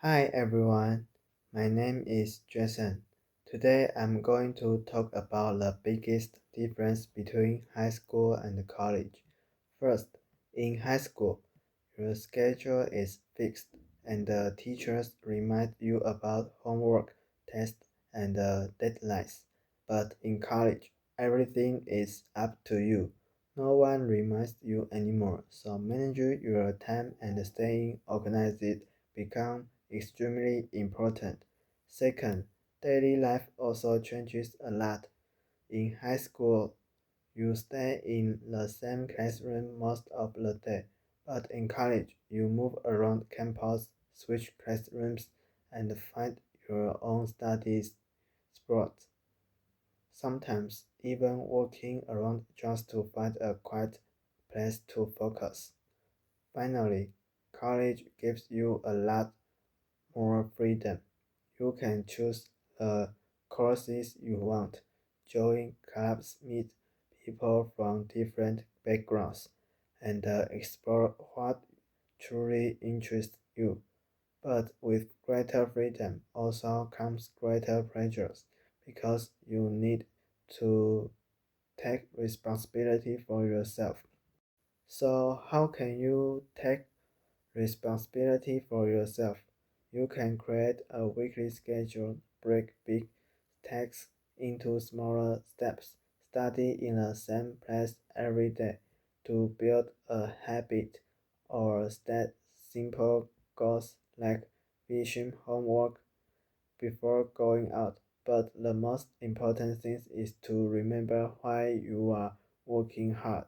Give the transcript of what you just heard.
Hi everyone, my name is Jason. Today I'm going to talk about the biggest difference between high school and college. First, in high school, your schedule is fixed and the teachers remind you about homework, tests, and deadlines. But in college, everything is up to you. No one reminds you anymore, so managing your time and staying organized become extremely important. Second, daily life also changes a lot. In high school, you stay in the same classroom most of the day, but in college, you move around campus, switch classrooms, and find your own studies spots. Sometimes even walking around just to find a quiet place to focus. Finally, college gives you a lot more freedom. You can choose the courses you want, join clubs, meet people from different backgrounds, and explore what truly interests you. But with greater freedom also comes greater pressures because you need to take responsibility for yourself. So, how can you take responsibility for yourself? You can create a weekly schedule, break big tasks into smaller steps, study in the same place every day to build a habit, or set simple goals like finishing homework before going out. But the most important thing is to remember why you are working hard.